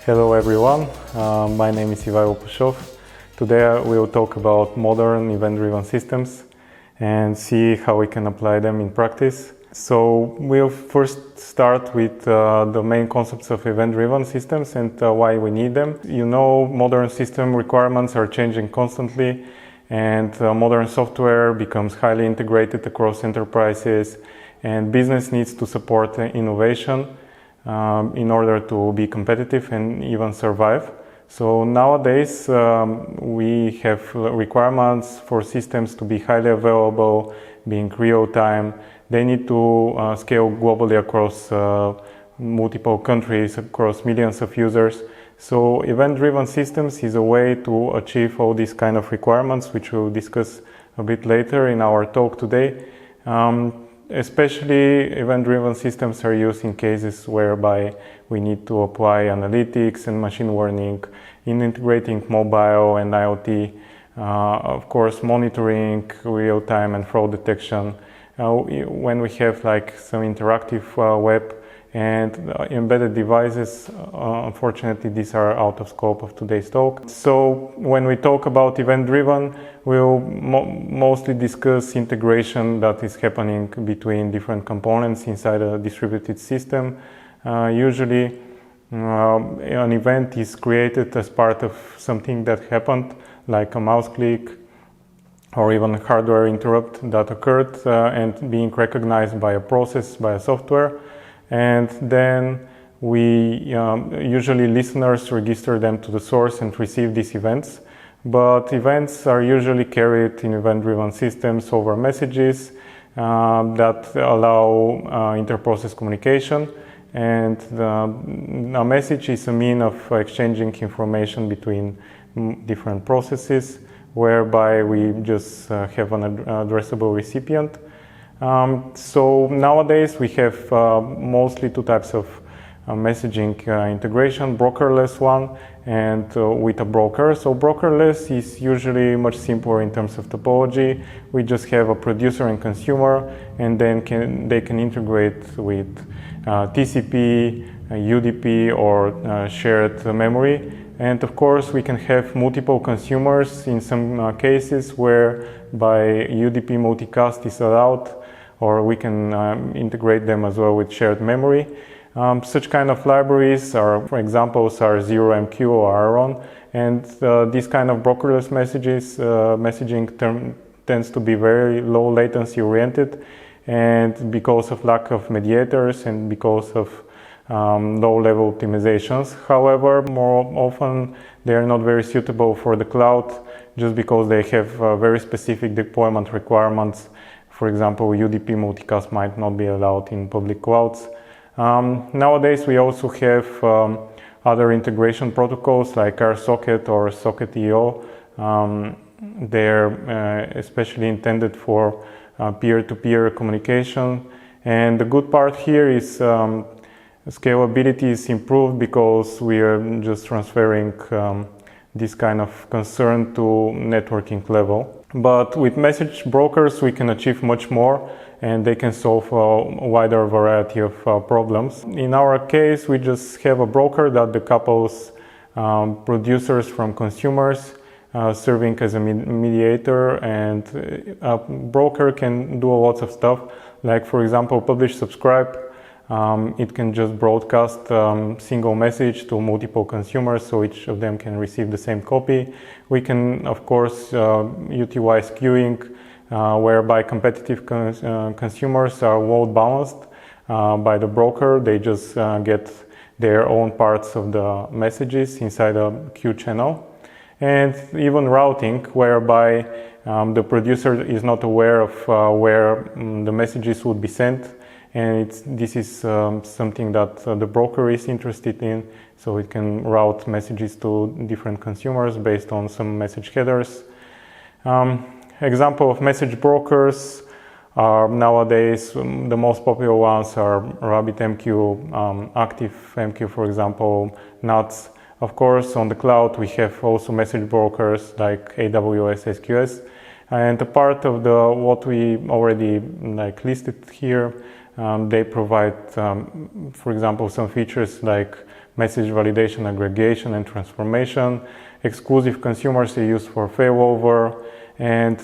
Hello everyone, my name is Ivaylo Pashov. Today we will talk about modern event-driven systems and see how we can apply them in practice. So we'll first start with the main concepts of event-driven systems and why we need them. You know, modern system requirements are changing constantly, and modern software becomes highly integrated across enterprises, and business needs to support innovation in order to be competitive and even survive. So nowadays we have requirements for systems to be highly available, being real-time. They need to scale globally across multiple countries, across millions of users. So event-driven systems is a way to achieve all these kind of requirements, which we'll discuss a bit later in our talk today. Especially event-driven systems are used in cases whereby we need to apply analytics and machine learning in integrating mobile and IoT, of course monitoring, real-time and fraud detection. When we have like some interactive web and embedded devices, unfortunately these are out of scope of today's talk. So when we talk about event-driven, we'll mostly discuss integration that is happening between different components inside a distributed system. Usually an event is created as part of something that happened, like a mouse click or even a hardware interrupt that occurred and being recognized by a process, by a software. And then we usually listeners register them to the source and receive these events. But events are usually carried in event-driven systems over messages that allow inter-process communication. And a message is a means of exchanging information between different processes, whereby we just have an addressable recipient. So nowadays we have mostly two types of messaging integration, brokerless one and with a broker. So brokerless is usually much simpler in terms of topology. We just have a producer and consumer, and then they can integrate with TCP, UDP or shared memory. And of course we can have multiple consumers in some cases whereby UDP multicast is allowed, or we can integrate them as well with shared memory. Such kind of libraries are, for examples, are ZeroMQ or Aaron, and this kind of brokerless messaging tends to be very low latency oriented, and because of lack of mediators and because of low level optimizations. However, more often they are not very suitable for the cloud, just because they have very specific deployment requirements. For example, UDP multicast might not be allowed in public clouds. Nowadays we also have other integration protocols like RSocket or Socket.io. They're especially intended for peer-to-peer communication. And the good part here is scalability is improved because we are just transferring this kind of concern to networking level. But with message brokers we can achieve much more, and they can solve a wider variety of problems. In our case, we just have a broker that decouples producers from consumers, serving as a mediator, and a broker can do lots of stuff, like for example publish subscribe. It can just broadcast single message to multiple consumers, so each of them can receive the same copy. We can of course utilize queuing, whereby competitive consumers are load balanced by the broker. They just get their own parts of the messages inside a queue channel. And even routing, whereby the producer is not aware of where the messages would be sent, and this is something that the broker is interested in, so it can route messages to different consumers based on some message headers. Example of message brokers are nowadays the most popular ones are RabbitMQ, ActiveMQ, for example, NUTS. Of course, on the cloud we have also message brokers like AWS SQS, and a part of what we already listed here. They provide, for example, some features like message validation, aggregation, and transformation. Exclusive consumers are used for failover, and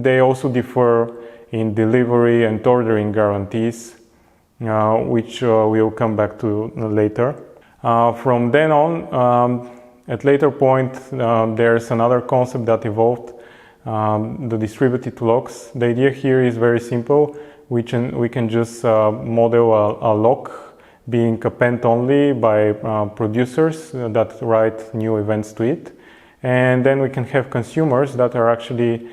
they also differ in delivery and ordering guarantees, which we'll come back to later. From then on, at later point, there's another concept that evolved, the distributed locks. The idea here is very simple. We can just model a lock being append only by producers that write new events to it. And then we can have consumers that are actually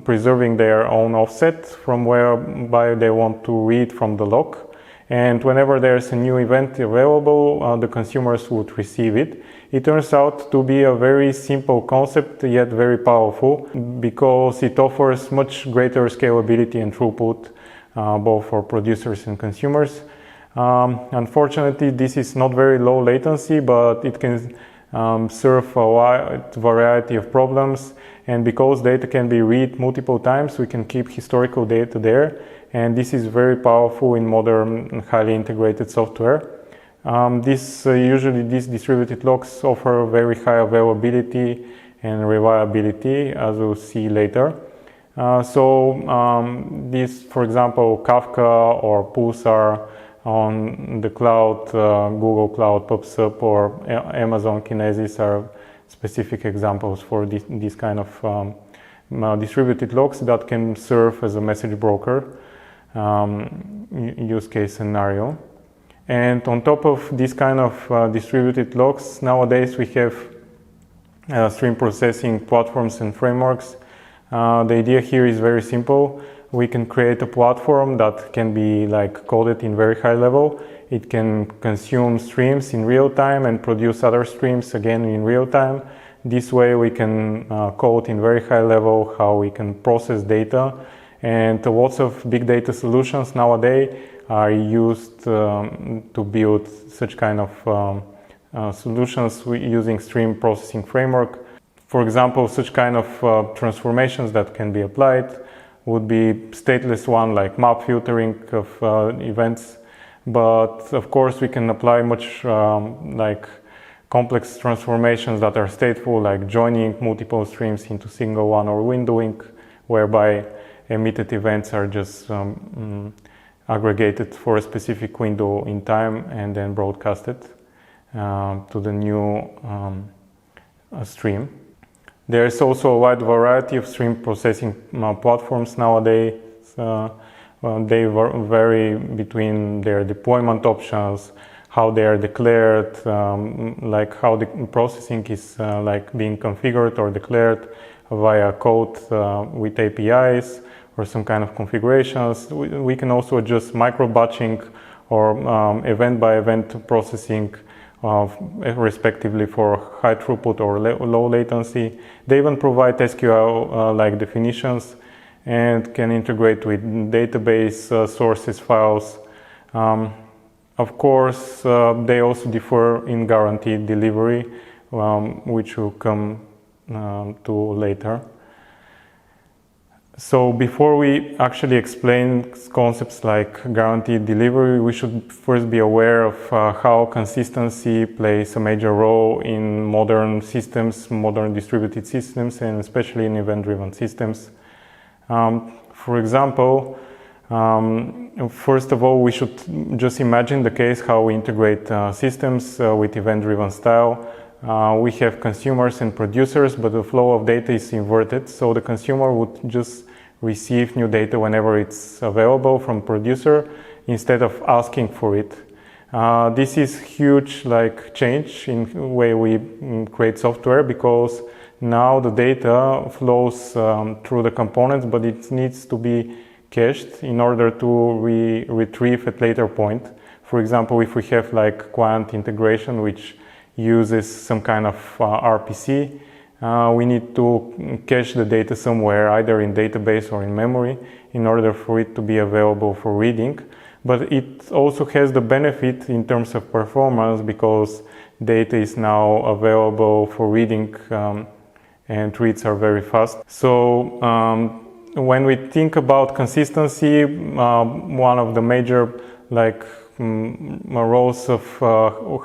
preserving their own offset from whereby they want to read from the lock. And whenever there's a new event available, the consumers would receive it. It turns out to be a very simple concept, yet very powerful, because it offers much greater scalability and throughput, both for producers and consumers. Unfortunately, this is not very low latency, but it can serve a wide variety of problems. And because data can be read multiple times, we can keep historical data there. And this is very powerful in modern, highly integrated software. Usually these distributed locks offer very high availability and reliability, as we'll see later. This, for example, Kafka or Pulsar on the cloud, Google Cloud pops up, or Amazon Kinesis are specific examples for this kind of distributed locks that can serve as a message broker use case scenario. And on top of this kind of distributed locks, nowadays we have stream processing platforms and frameworks. The idea here is very simple. We can create a platform that can be coded in very high level. It can consume streams in real time and produce other streams again in real time. This way we can code in very high level how we can process data. And lots of big data solutions nowadays are used to build such kind of solutions using stream processing framework. For example, such kind of transformations that can be applied would be stateless one, like map filtering of events. But of course, we can apply much complex transformations that are stateful, like joining multiple streams into single one, or windowing, whereby emitted events are just aggregated for a specific window in time and then broadcasted to the new stream. There is also a wide variety of stream processing platforms nowadays. They vary between their deployment options, how they are declared, like how the processing is being configured or declared via code with APIs or some kind of configurations. We can also adjust micro batching or event by event processing, respectively, for high throughput or low latency. They even provide SQL like definitions and can integrate with database sources files. Of course, they also differ in guaranteed delivery, which we'll come to later. So before we actually explain concepts like guaranteed delivery, we should first be aware of how consistency plays a major role in modern systems, modern distributed systems, and especially in event-driven systems. For example, first of all, we should just imagine the case how we integrate systems with event-driven style. We have consumers and producers, but the flow of data is inverted. So the consumer would just receive new data whenever it's available from producer instead of asking for it. This is huge change in the way we create software, because now the data flows through the components, but it needs to be cached in order to retrieve at later point. For example, if we have client integration, which uses some kind of RPC, we need to cache the data somewhere, either in database or in memory, in order for it to be available for reading. But it also has the benefit in terms of performance, because data is now available for reading and reads are very fast. So when we think about consistency, one of the major rows of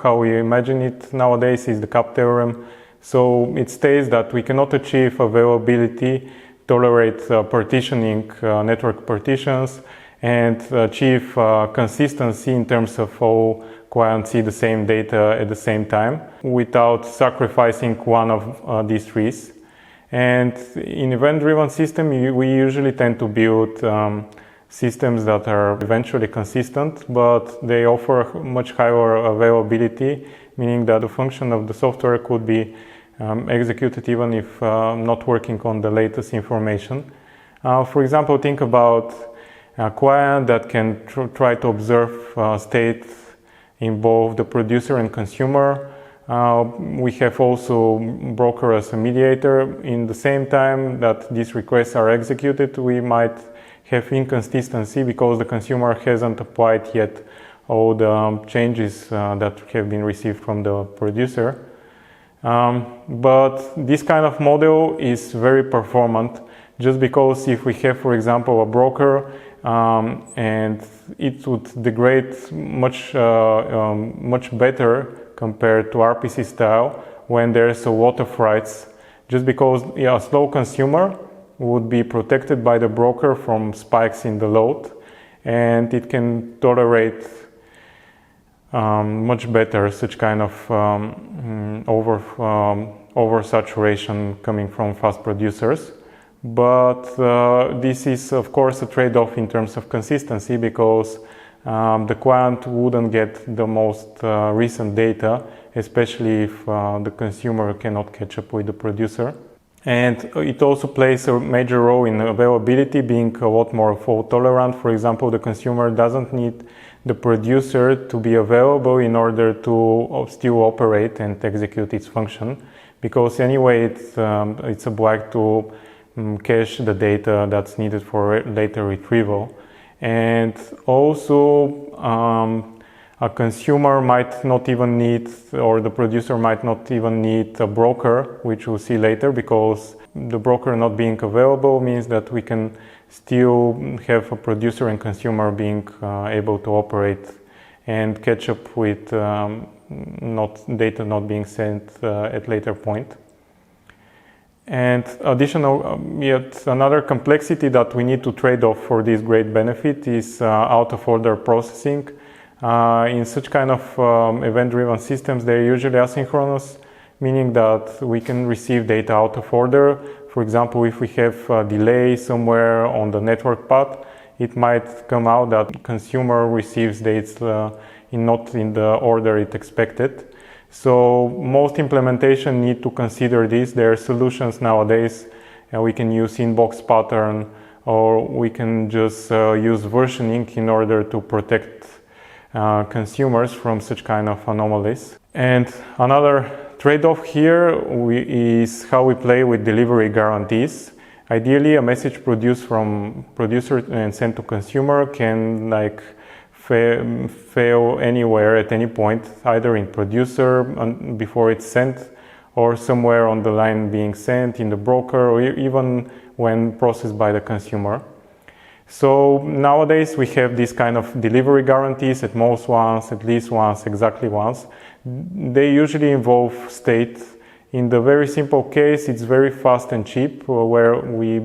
how we imagine it nowadays is the CAP theorem. So it states that we cannot achieve availability, tolerate partitioning, network partitions, and achieve consistency in terms of all clients see the same data at the same time without sacrificing one of these trees. And in event-driven system, we usually tend to build systems that are eventually consistent, but they offer much higher availability, meaning that the function of the software could be executed even if not working on the latest information. For example, think about a client that can try to observe state in both the producer and consumer. We have also broker as a mediator. In the same time that these requests are executed, we might have inconsistency because the consumer hasn't applied yet all the changes that have been received from the producer. But this kind of model is very performant just because if we have, for example, a broker and it would degrade much better compared to RPC style when there's a lot of writes, just because a slow consumer would be protected by the broker from spikes in the load, and it can tolerate much better such kind of oversaturation coming from fast producers. But this is of course a trade-off in terms of consistency, because the client wouldn't get the most recent data, especially if the consumer cannot catch up with the producer. And it also plays a major role in availability, being a lot more fault tolerant. For example, the consumer doesn't need the producer to be available in order to still operate and execute its function, because anyway it's obliged to cache the data that's needed for later retrieval. And also a consumer might not even need, or the producer might not even need a broker, which we'll see later, because the broker not being available means that we can still have a producer and consumer being able to operate and catch up with data not being sent at later point. And additional, yet another complexity that we need to trade off for this great benefit is out of order processing. In such kind of event-driven systems, they're usually asynchronous, meaning that we can receive data out of order. For example, if we have a delay somewhere on the network path, it might come out that consumer receives data not in the order it expected. So most implementation need to consider this. There are solutions nowadays, and we can use inbox pattern, or we can just use versioning in order to protect consumers from such kind of anomalies. And another trade-off here is how we play with delivery guarantees. Ideally, a message produced from producer and sent to consumer can fail anywhere at any point, either in producer before it's sent, or somewhere on the line being sent in the broker, or even when processed by the consumer. So nowadays we have this kind of delivery guarantees at most once, at least once, exactly once. They usually involve state. In the very simple case, it's very fast and cheap, where we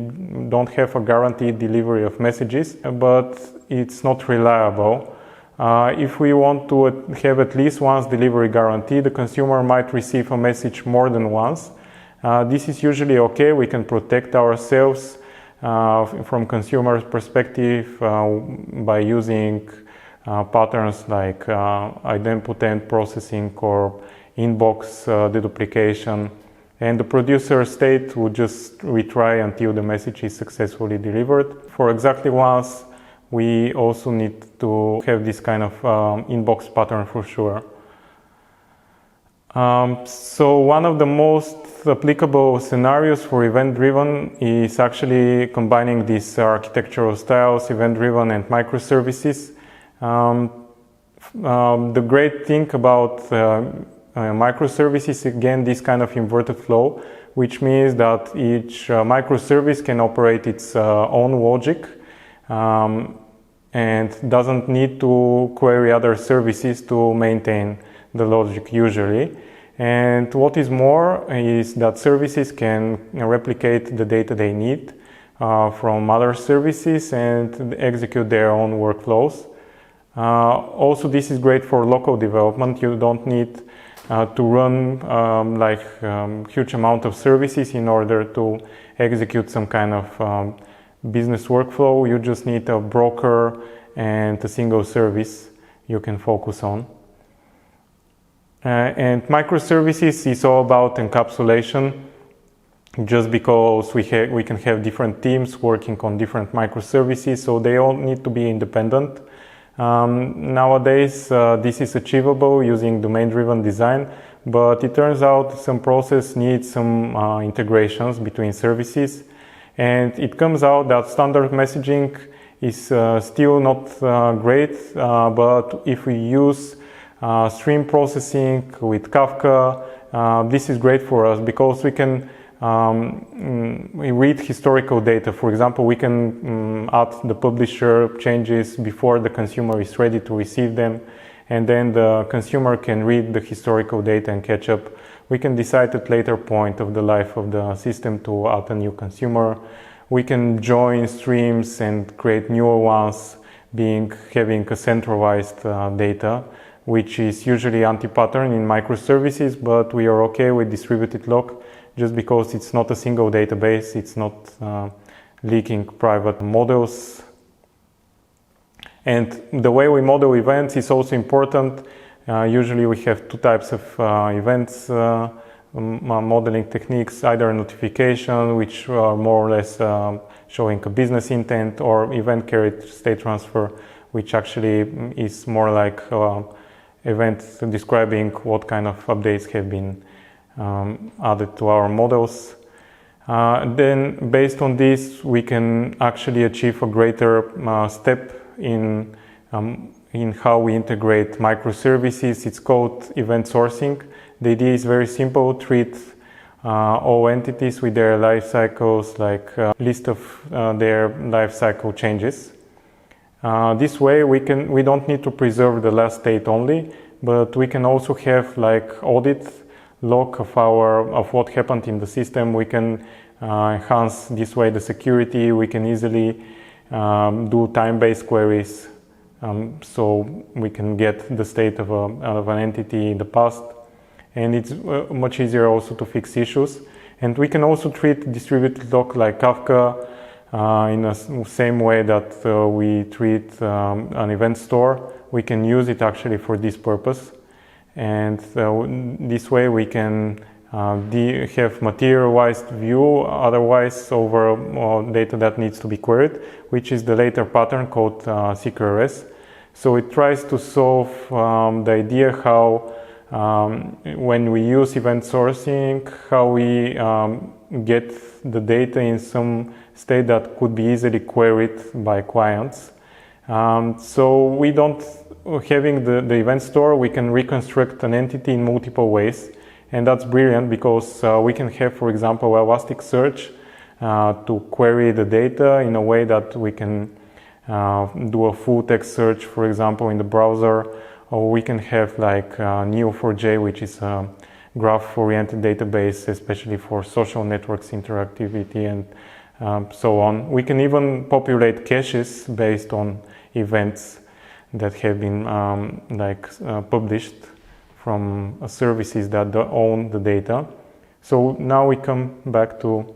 don't have a guaranteed delivery of messages, but it's not reliable. If we want to have at least once delivery guarantee, the consumer might receive a message more than once. This is usually okay. We can protect ourselves from consumer's perspective by using patterns like idempotent processing or inbox deduplication, and the producer state would just retry until the message is successfully delivered. For exactly once, we also need to have this kind of inbox pattern for sure. So one of the most applicable scenarios for event-driven is actually combining these architectural styles, event-driven and microservices. The great thing about microservices, again, this kind of inverted flow, which means that each microservice can operate its own logic. and doesn't need to query other services to maintain the logic usually. And what is more is that services can replicate the data they need from other services and execute their own workflows. Also, this is great for local development. You don't need to run huge amount of services in order to execute some kind of business workflow. You just need a broker and a single service you can focus on. And microservices is all about encapsulation, just because we can have different teams working on different microservices, so they all need to be independent. Nowadays, this is achievable using domain-driven design, but it turns out some process needs some integrations between services, and it comes out that standard messaging is still not great, but if we use stream processing with Kafka, this is great for us because we can we read historical data. For example, we can add the publisher changes before the consumer is ready to receive them, and then the consumer can read the historical data and catch up. We can decide at later point of the life of the system to add a new consumer. We can join streams and create newer ones, having a centralized data, which is usually anti-pattern in microservices, but we are okay with distributed lock just because it's not a single database, it's not leaking private models. And the way we model events is also important. Usually we have two types of events modeling techniques, either notification, which are more or less showing a business intent, or event carried state transfer, which actually is more like events describing what kind of updates have been added to our models. Then based on this, we can actually achieve a greater step in how we integrate microservices. It's called event sourcing. The idea is very simple: treat all entities with their life cycles, like a list of their life cycle changes. This way we don't need to preserve the last state only, but we can also have like audit log of what happened in the system. We can enhance this way the security. We can easily do time-based queries, so we can get the state of an entity in the past, and it's much easier also to fix issues. And we can also treat distributed log like Kafka in the same way that we treat an event store. We can use it actually for this purpose, and this way we can have materialized view otherwise over data that needs to be queried, which is the later pattern called CQRS. So it tries to solve the idea how when we use event sourcing, how we get the data in some state that could be easily queried by clients. So we don't, having the event store, we can reconstruct an entity in multiple ways, and that's brilliant because we can have, for example, Elasticsearch to query the data in a way that we can do a full text search, for example, in the browser, or we can have like Neo4j, which is a graph-oriented database, especially for social networks interactivity and so on. We can even populate caches based on events that have been published from services that own the data. So now we come back to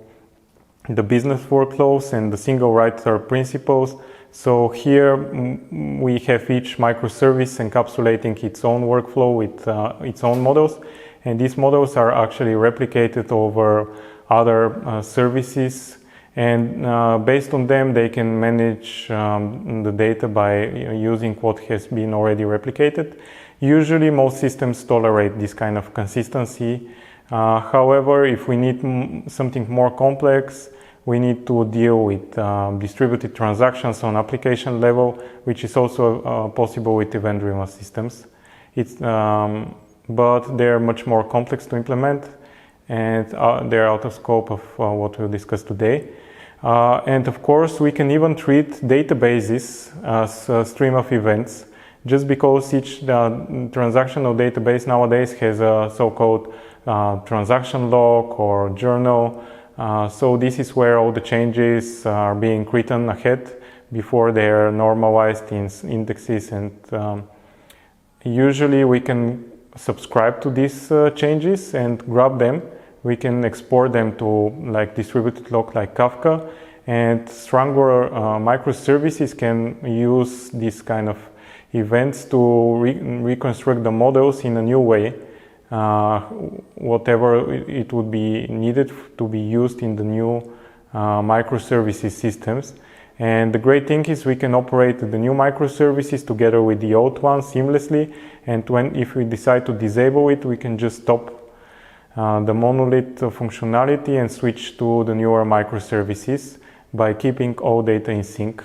the business workflows and the single writer principles. So here we have each microservice encapsulating its own workflow with its own models, and these models are actually replicated over other services, and based on them they can manage the data by using what has been already replicated. Usually most systems tolerate this kind of consistency. However, if we need something more complex, we need to deal with distributed transactions on application level, which is also possible with event-driven systems. But they're much more complex to implement, and they're out of scope of what we'll discuss today. And of course, we can even treat databases as a stream of events, just because each transactional database nowadays has a so-called transaction log or journal. So this is where all the changes are being written ahead before they are normalized in indexes, and usually we can subscribe to these changes and grab them. We can export them to like distributed log like Kafka, and stronger microservices can use these kind of events to reconstruct the models in a new way, whatever it would be needed to be used in the new microservices systems. And the great thing is we can operate the new microservices together with the old ones seamlessly, and if we decide to disable it, we can just stop the monolith functionality and switch to the newer microservices by keeping all data in sync.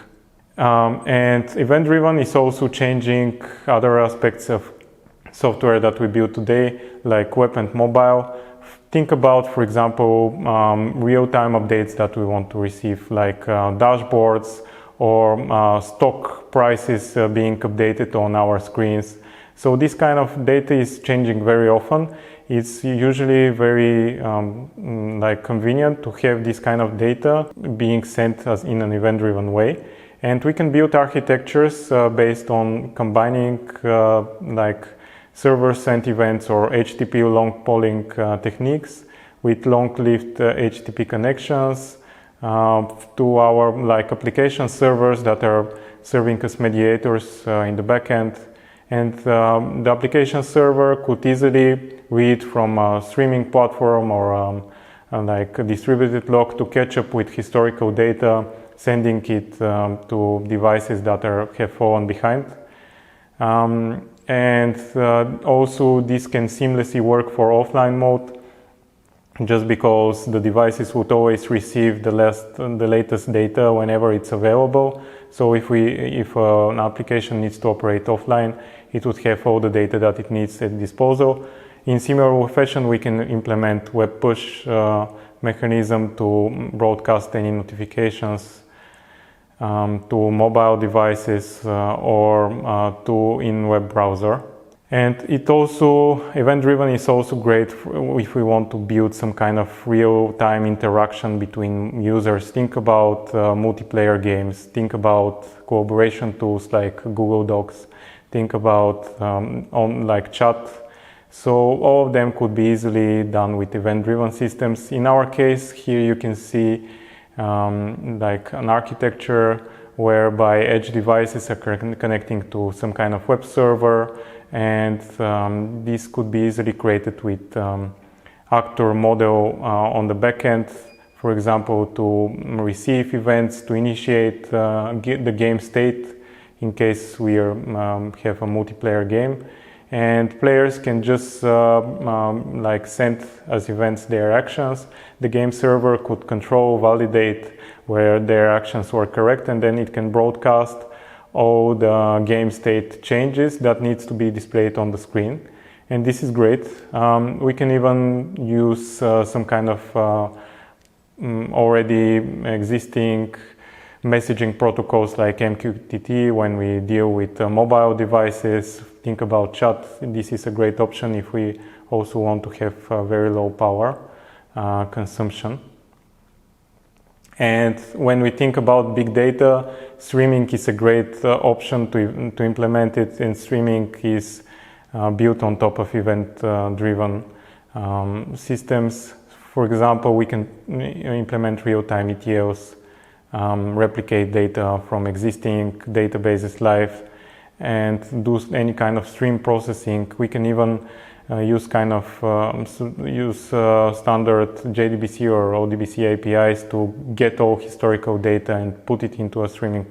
And event-driven is also changing other aspects of software that we build today, like web and mobile. Think about, for example, real-time updates that we want to receive, like dashboards or stock prices being updated on our screens. So this kind of data is changing very often. It's usually very convenient to have this kind of data being sent as in an event-driven way. And we can build architectures based on combining server-sent events or HTTP long polling techniques with long-lived HTTP connections to our application servers that are serving as mediators in the backend. And the application server could easily read from a streaming platform or a distributed log to catch up with historical data, sending it to devices that have fallen behind. And also this can seamlessly work for offline mode, just because the devices would always receive the latest data whenever it's available. So if an application needs to operate offline, it would have all the data that it needs at disposal. In similar fashion, we can implement web push mechanism to broadcast any notifications to mobile devices or to in-web browser. And event-driven is also great if we want to build some kind of real-time interaction between users. Think about multiplayer games, think about collaboration tools like Google Docs, think about chat. So all of them could be easily done with event-driven systems. In our case, here you can see an architecture whereby edge devices are connecting to some kind of web server, and this could be easily created with actor model on the backend, for example, to receive events, to initiate the game state in case we have a multiplayer game. And players can just send as events their actions. The game server could control, validate where their actions were correct, and then it can broadcast all the game state changes that needs to be displayed on the screen. And this is great. We can even use some kind of already existing messaging protocols like MQTT when we deal with mobile devices. Think about chat. This is a great option if we also want to have very low power consumption. And when we think about big data, streaming is a great option to implement it, and streaming is built on top of event-driven systems. For example, we can implement real-time ETLs, replicate data from existing databases live, and do any kind of stream processing. We can even use standard JDBC or ODBC APIs to get all historical data and put it into a stream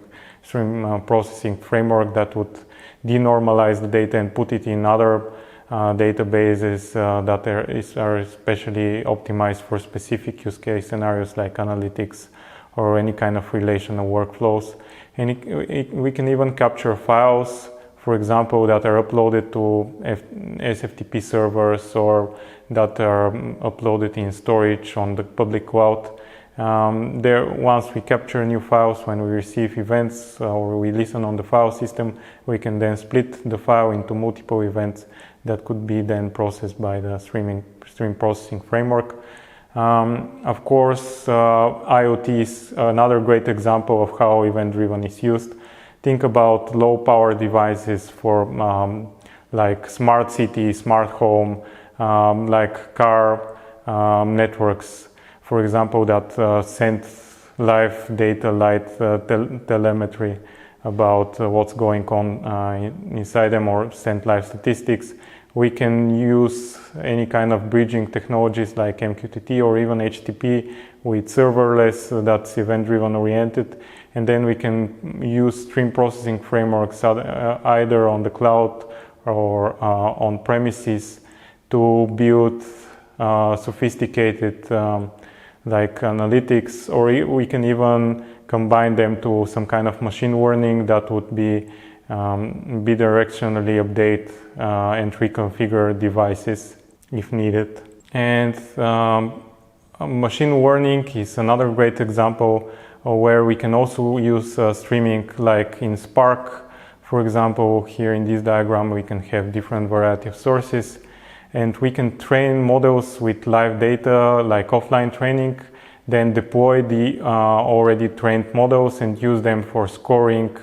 processing framework that would denormalize the data and put it in other databases that are especially optimized for specific use case scenarios like analytics or any kind of relational workflows. And we can even capture files, for example, that are uploaded to SFTP servers or that are uploaded in storage on the public cloud. Once we capture new files, when we receive events or we listen on the file system, we can then split the file into multiple events that could be then processed by the stream processing framework. Of course, IoT is another great example of how event-driven is used. Think about low-power devices for like smart city, smart home, like car networks, for example, that send live data, live telemetry about what's going on inside them, or send live statistics. We can use any kind of bridging technologies like MQTT or even HTTP with serverless that's event-driven oriented, and then we can use stream processing frameworks either on the cloud or on premises to build sophisticated like analytics, or we can even combine them to some kind of machine learning that would be bidirectionally update and reconfigure devices if needed. And machine learning is another great example where we can also use streaming, like in Spark. For example, here in this diagram we can have different variety of sources, and we can train models with live data, like offline training, then deploy the already trained models and use them for scoring.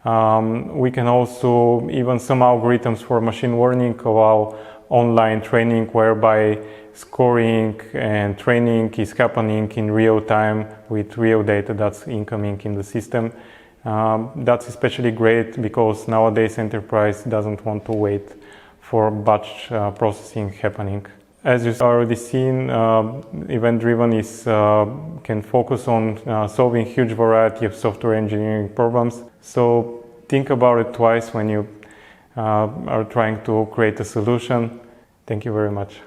We can also, even some algorithms for machine learning allow online training, whereby scoring and training is happening in real time with real data that's incoming in the system. That's especially great because nowadays enterprise doesn't want to wait for batch processing happening. As you've already seen, event-driven can focus on solving huge variety of software engineering problems. So think about it twice when you are trying to create a solution. Thank you very much.